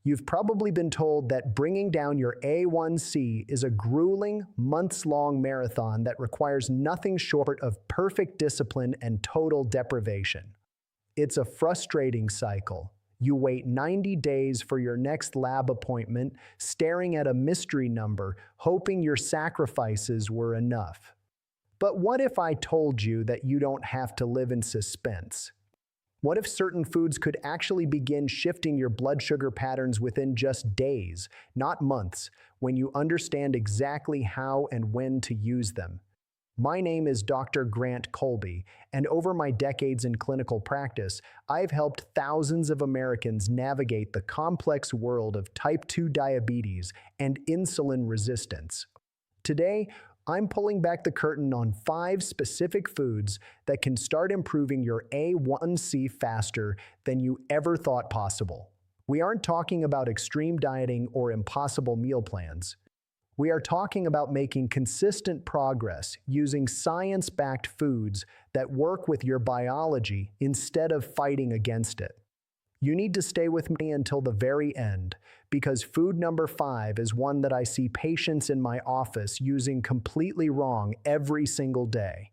You've probably been told that bringing down your A1C is a grueling, months-long marathon that requires nothing short of perfect discipline and total deprivation. It's a frustrating cycle. You wait 90 days for your next lab appointment, staring at a mystery number, hoping your sacrifices were enough. But what if I told you that you don't have to live in suspense? What if certain foods could actually begin shifting your blood sugar patterns within just days, not months, when you understand exactly how and when to use them? My name is Dr. Grant Colby, and over my decades in clinical practice, I've helped thousands of Americans navigate the complex world of type 2 diabetes and insulin resistance. Today, I'm pulling back the curtain on 5 specific foods that can start improving your A1C faster than you ever thought possible. We aren't talking about extreme dieting or impossible meal plans. We are talking about making consistent progress using science-backed foods that work with your biology instead of fighting against it. You need to stay with me until the very end, because food number 5 is one that I see patients in my office using completely wrong every single day.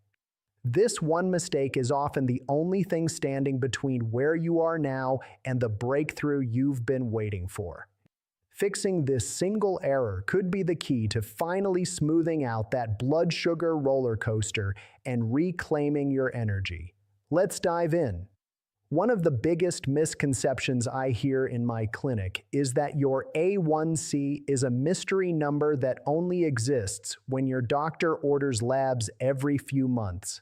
This one mistake is often the only thing standing between where you are now and the breakthrough you've been waiting for. Fixing this single error could be the key to finally smoothing out that blood sugar roller coaster and reclaiming your energy. Let's dive in. One of the biggest misconceptions I hear in my clinic is that your A1C is a mystery number that only exists when your doctor orders labs every few months.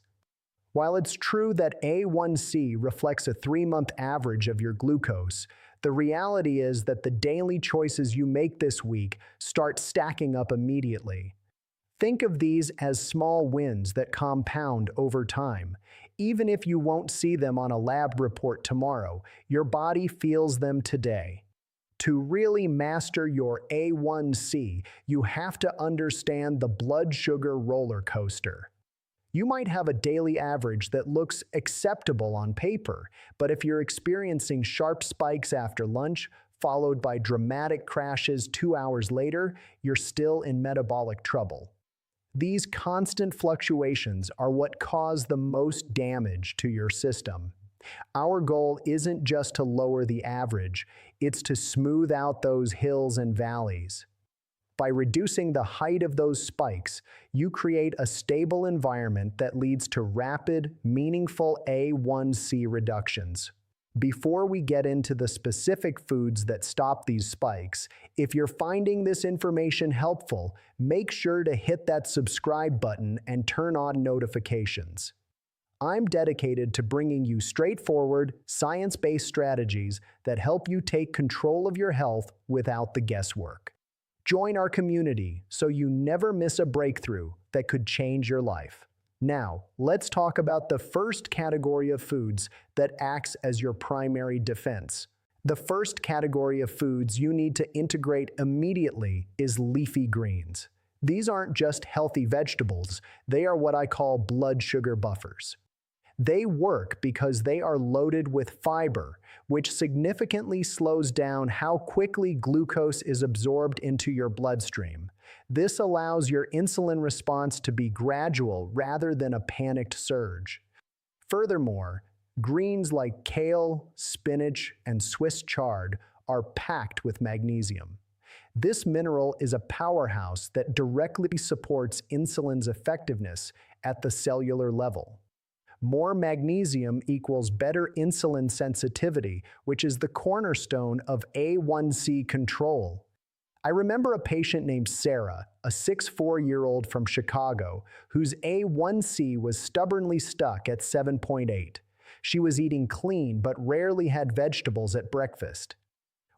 While it's true that A1C reflects a 3-month average of your glucose, the reality is that the daily choices you make this week start stacking up immediately. Think of these as small wins that compound over time. Even if you won't see them on a lab report tomorrow, your body feels them today. To really master your A1C, you have to understand the blood sugar roller coaster. You might have a daily average that looks acceptable on paper, but if you're experiencing sharp spikes after lunch, followed by dramatic crashes 2 hours later, you're still in metabolic trouble. These constant fluctuations are what cause the most damage to your system. Our goal isn't just to lower the average, it's to smooth out those hills and valleys. By reducing the height of those spikes, you create a stable environment that leads to rapid, meaningful A1C reductions. Before we get into the specific foods that stop these spikes, if you're finding this information helpful, make sure to hit that subscribe button and turn on notifications. I'm dedicated to bringing you straightforward, science-based strategies that help you take control of your health without the guesswork. Join our community so you never miss a breakthrough that could change your life. Now, let's talk about the first category of foods that acts as your primary defense. The first category of foods you need to integrate immediately is leafy greens. These aren't just healthy vegetables, they are what I call blood sugar buffers. They work because they are loaded with fiber, which significantly slows down how quickly glucose is absorbed into your bloodstream. This allows your insulin response to be gradual rather than a panicked surge. Furthermore, greens like kale, spinach, and Swiss chard are packed with magnesium. This mineral is a powerhouse that directly supports insulin's effectiveness at the cellular level. More magnesium equals better insulin sensitivity, which is the cornerstone of A1C control. I remember a patient named Sarah, a 6'4" from Chicago, whose A1C was stubbornly stuck at 7.8. She was eating clean but rarely had vegetables at breakfast.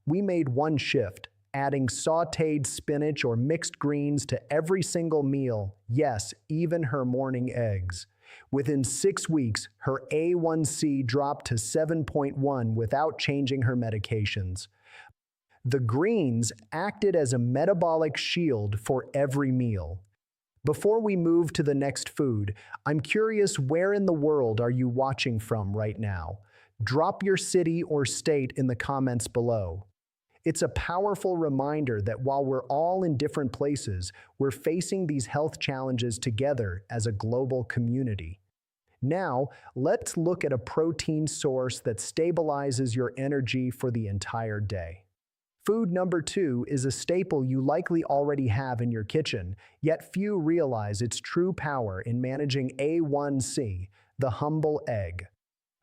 We made one shift, adding sautéed spinach or mixed greens to every single meal, yes, even her morning eggs. Within 6 weeks, her A1C dropped to 7.1 without changing her medications. The greens acted as a metabolic shield for every meal. Before we move to the next food, I'm curious, where in the world are you watching from right now? Drop your city or state in the comments below. It's a powerful reminder that while we're all in different places, we're facing these health challenges together as a global community. Now, let's look at a protein source that stabilizes your energy for the entire day. Food number 2 is a staple you likely already have in your kitchen, yet few realize its true power in managing A1C, the humble egg.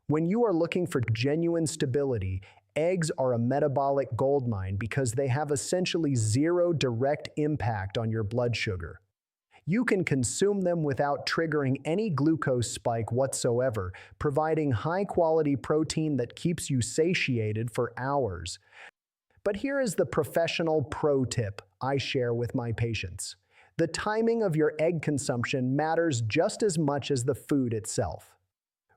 When you are looking for genuine stability, eggs are a metabolic goldmine because they have essentially zero direct impact on your blood sugar. You can consume them without triggering any glucose spike whatsoever, providing high-quality protein that keeps you satiated for hours. But here is the professional pro tip I share with my patients. The timing of your egg consumption matters just as much as the food itself.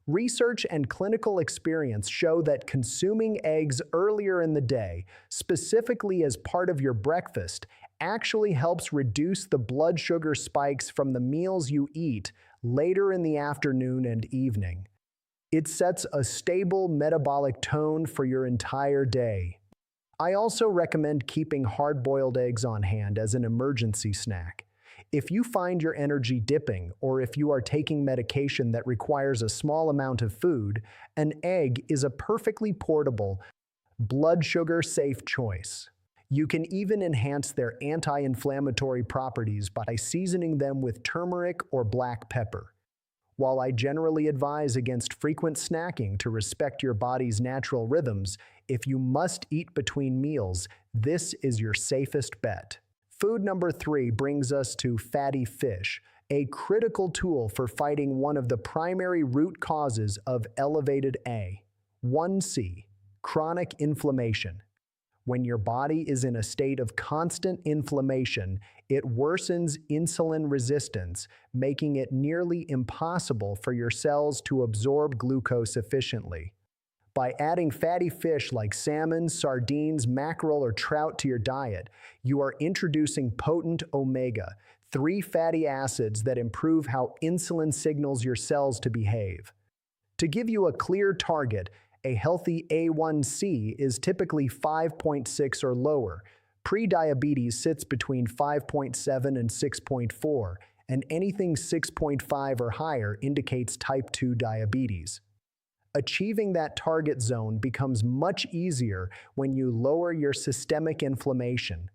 Research and clinical experience show that consuming eggs earlier in the day, specifically as part of your breakfast, actually helps reduce the blood sugar spikes from the meals you eat later in the afternoon and evening. It sets a stable metabolic tone for your entire day. I also recommend keeping hard-boiled eggs on hand as an emergency snack. If you find your energy dipping, or if you are taking medication that requires a small amount of food, an egg is a perfectly portable, blood sugar-safe choice. You can even enhance their anti-inflammatory properties by seasoning them with turmeric or black pepper. While I generally advise against frequent snacking to respect your body's natural rhythms, if you must eat between meals, this is your safest bet. Food number 3 brings us to fatty fish, a critical tool for fighting one of the primary root causes of elevated A1C, chronic inflammation. When your body is in a state of constant inflammation, it worsens insulin resistance, making it nearly impossible for your cells to absorb glucose efficiently. By adding fatty fish like salmon, sardines, mackerel, or trout to your diet, you are introducing potent omega-3 fatty acids that improve how insulin signals your cells to behave. To give you a clear target, a healthy A1C is typically 5.6 or lower. Pre-diabetes sits between 5.7 and 6.4, and anything 6.5 or higher indicates type 2 diabetes. Achieving that target zone becomes much easier when you lower your systemic inflammation.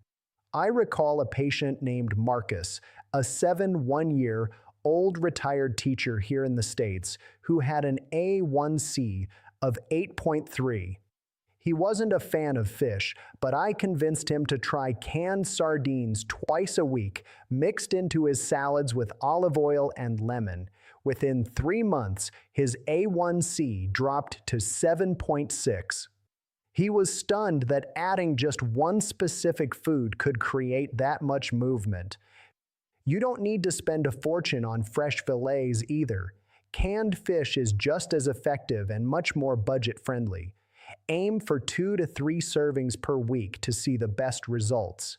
I recall a patient named Marcus, a 1-year-old retired teacher here in the States, who had an A1C of 8.3. He wasn't a fan of fish, but I convinced him to try canned sardines twice a week, mixed into his salads with olive oil and lemon. Within 3 months, his A1C dropped to 7.6. He was stunned that adding just one specific food could create that much movement. You don't need to spend a fortune on fresh fillets either. Canned fish is just as effective and much more budget-friendly. Aim for 2 to 3 servings per week to see the best results.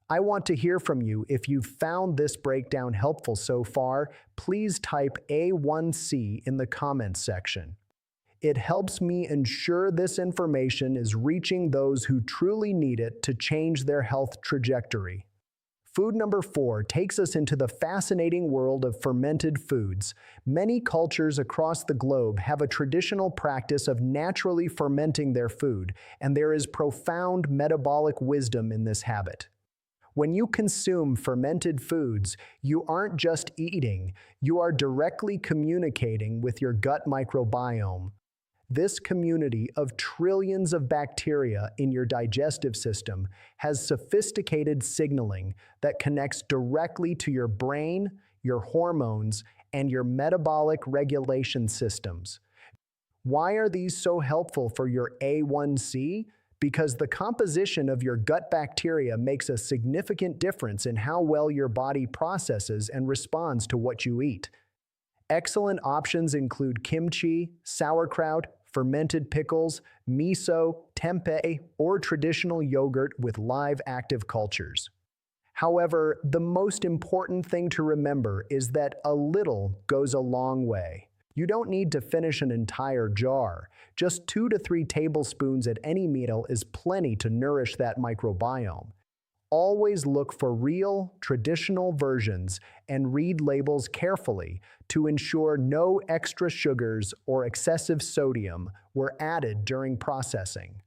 I want to hear from you. If you've found this breakdown helpful so far, please type A1C in the comments section. It helps me ensure this information is reaching those who truly need it to change their health trajectory. Food number 4 takes us into the fascinating world of fermented foods. Many cultures across the globe have a traditional practice of naturally fermenting their food, and there is profound metabolic wisdom in this habit. When you consume fermented foods, you aren't just eating, you are directly communicating with your gut microbiome. This community of trillions of bacteria in your digestive system has sophisticated signaling that connects directly to your brain, your hormones, and your metabolic regulation systems. Why are these so helpful for your A1C? Because the composition of your gut bacteria makes a significant difference in how well your body processes and responds to what you eat. Excellent options include kimchi, sauerkraut, fermented pickles, miso, tempeh, or traditional yogurt with live active cultures. However, the most important thing to remember is that a little goes a long way. You don't need to finish an entire jar. Just 2 to 3 tablespoons at any meal is plenty to nourish that microbiome. Always look for real, traditional versions and read labels carefully to ensure no extra sugars or excessive sodium were added during processing.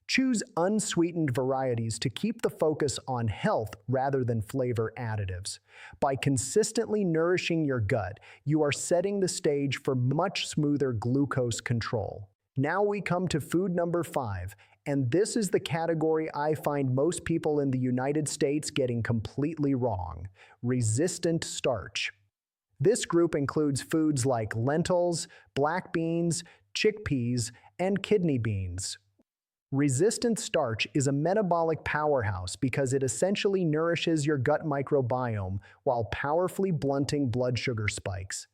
Choose unsweetened varieties to keep the focus on health rather than flavor additives. By consistently nourishing your gut, you are setting the stage for much smoother glucose control. Now we come to food number 5, and this is the category I find most people in the United States getting completely wrong: resistant starch. This group includes foods like lentils, black beans, chickpeas, and kidney beans. Resistant starch is a metabolic powerhouse because it essentially nourishes your gut microbiome while powerfully blunting blood sugar spikes.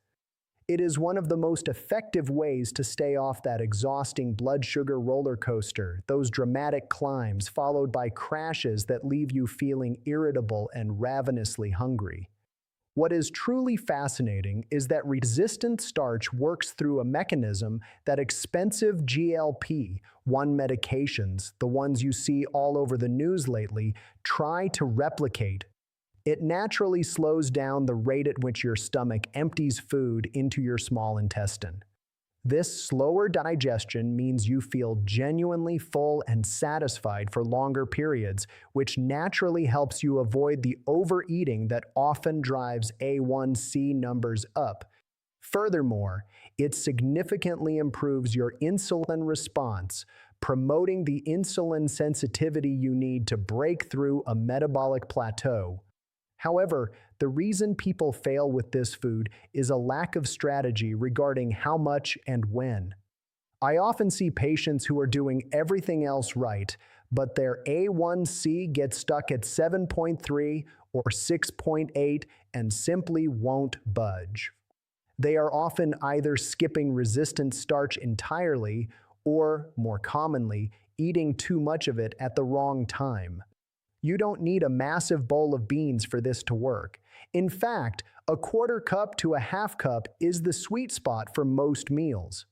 It is one of the most effective ways to stay off that exhausting blood sugar roller coaster, those dramatic climbs followed by crashes that leave you feeling irritable and ravenously hungry. What is truly fascinating is that resistant starch works through a mechanism that expensive GLP-1 medications, the ones you see all over the news lately, try to replicate. It naturally slows down the rate at which your stomach empties food into your small intestine. This slower digestion means you feel genuinely full and satisfied for longer periods, which naturally helps you avoid the overeating that often drives A1C numbers up. Furthermore, it significantly improves your insulin response, promoting the insulin sensitivity you need to break through a metabolic plateau. However, the reason people fail with this food is a lack of strategy regarding how much and when. I often see patients who are doing everything else right, but their A1C gets stuck at 7.3 or 6.8 and simply won't budge. They are often either skipping resistant starch entirely or, more commonly, eating too much of it at the wrong time. You don't need a massive bowl of beans for this to work. In fact, a quarter cup to a half cup is the sweet spot for most meals.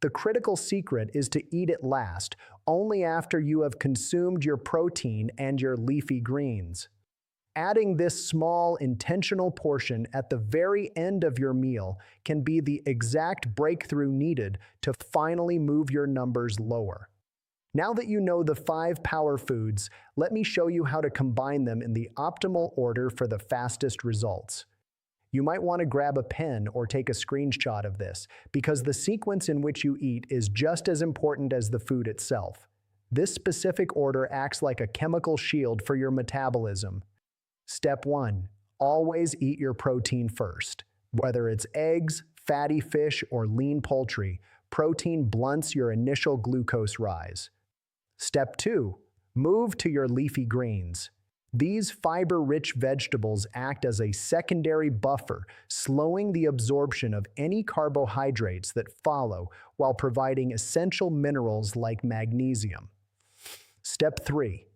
The critical secret is to eat it last, only after you have consumed your protein and your leafy greens. Adding this small, intentional portion at the very end of your meal can be the exact breakthrough needed to finally move your numbers lower. Now that you know the 5 power foods, let me show you how to combine them in the optimal order for the fastest results. You might want to grab a pen or take a screenshot of this, because the sequence in which you eat is just as important as the food itself. This specific order acts like a chemical shield for your metabolism. Step 1. Always eat your protein first. Whether it's eggs, fatty fish, or lean poultry, protein blunts your initial glucose rise. Step 2. Move to your leafy greens. These fiber-rich vegetables act as a secondary buffer, slowing the absorption of any carbohydrates that follow while providing essential minerals like magnesium. Step 3.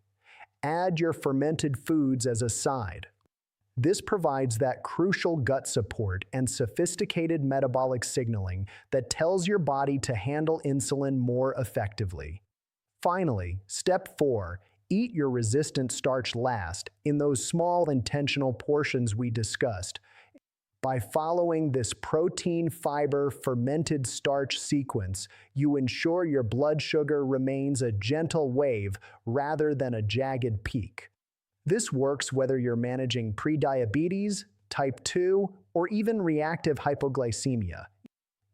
Add your fermented foods as a side. This provides that crucial gut support and sophisticated metabolic signaling that tells your body to handle insulin more effectively. Finally, step 4, eat your resistant starch last in those small intentional portions we discussed. By following this protein, fiber, fermented starch sequence, you ensure your blood sugar remains a gentle wave rather than a jagged peak. This works whether you're managing prediabetes, type 2, or even reactive hypoglycemia.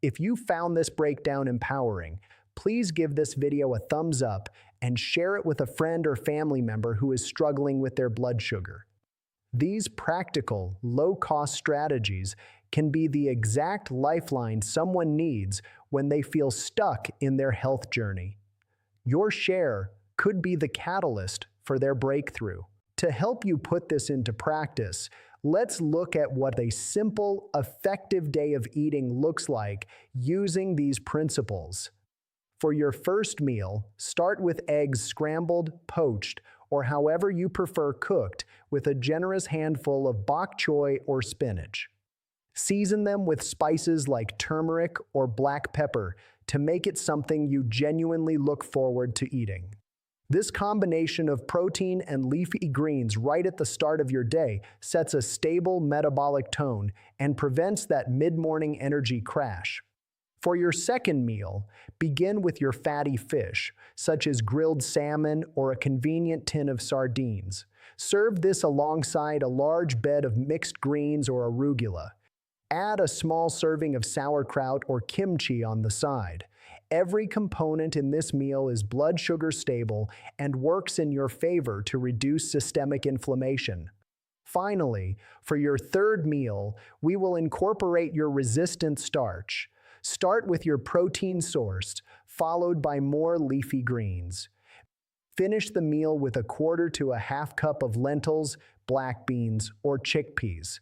If you found this breakdown empowering, please give this video a thumbs up and share it with a friend or family member who is struggling with their blood sugar. These practical, low-cost strategies can be the exact lifeline someone needs when they feel stuck in their health journey. Your share could be the catalyst for their breakthrough. To help you put this into practice, let's look at what a simple, effective day of eating looks like using these principles. For your first meal, start with eggs scrambled, poached, or however you prefer cooked, with a generous handful of bok choy or spinach. Season them with spices like turmeric or black pepper to make it something you genuinely look forward to eating. This combination of protein and leafy greens right at the start of your day sets a stable metabolic tone and prevents that mid-morning energy crash. For your second meal, begin with your fatty fish, such as grilled salmon or a convenient tin of sardines. Serve this alongside a large bed of mixed greens or arugula. Add a small serving of sauerkraut or kimchi on the side. Every component in this meal is blood sugar stable and works in your favor to reduce systemic inflammation. Finally, for your third meal, we will incorporate your resistant starch. Start with your protein source, followed by more leafy greens. Finish the meal with a quarter to a half cup of lentils, black beans, or chickpeas.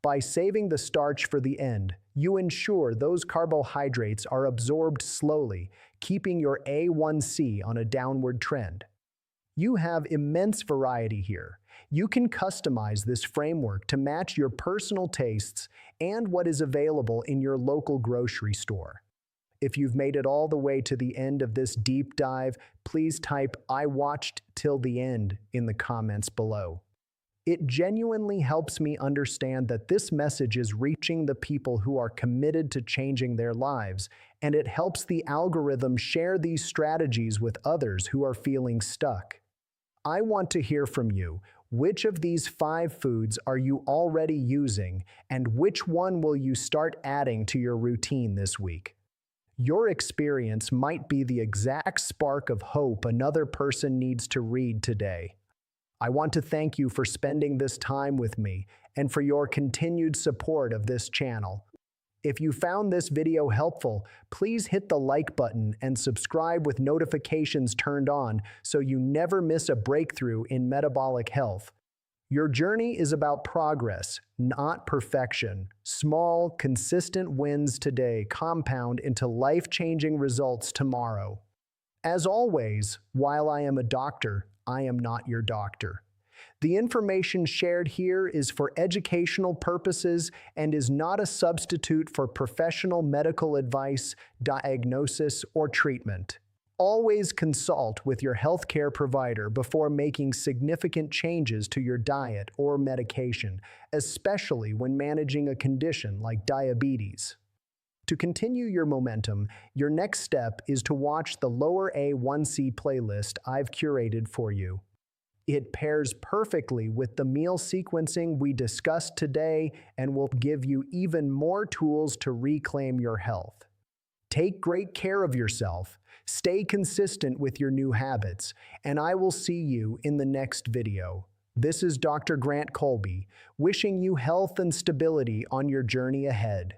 By saving the starch for the end, you ensure those carbohydrates are absorbed slowly, keeping your A1C on a downward trend. You have immense variety here. You can customize this framework to match your personal tastes and what is available in your local grocery store. If you've made it all the way to the end of this deep dive, please type "I watched till the end" in the comments below. It genuinely helps me understand that this message is reaching the people who are committed to changing their lives, and it helps the algorithm share these strategies with others who are feeling stuck. I want to hear from you. Which of these 5 foods are you already using, and which one will you start adding to your routine this week? Your experience might be the exact spark of hope another person needs to read today. I want to thank you for spending this time with me and for your continued support of this channel. If you found this video helpful, please hit the like button and subscribe with notifications turned on so you never miss a breakthrough in metabolic health. Your journey is about progress, not perfection. Small, consistent wins today compound into life-changing results tomorrow. As always, while I am a doctor, I am not your doctor. The information shared here is for educational purposes and is not a substitute for professional medical advice, diagnosis, or treatment. Always consult with your healthcare provider before making significant changes to your diet or medication, especially when managing a condition like diabetes. To continue your momentum, your next step is to watch the lower A1C playlist I've curated for you. It pairs perfectly with the meal sequencing we discussed today and will give you even more tools to reclaim your health. Take great care of yourself, stay consistent with your new habits, and I will see you in the next video. This is Dr. Grant Colby, wishing you health and stability on your journey ahead.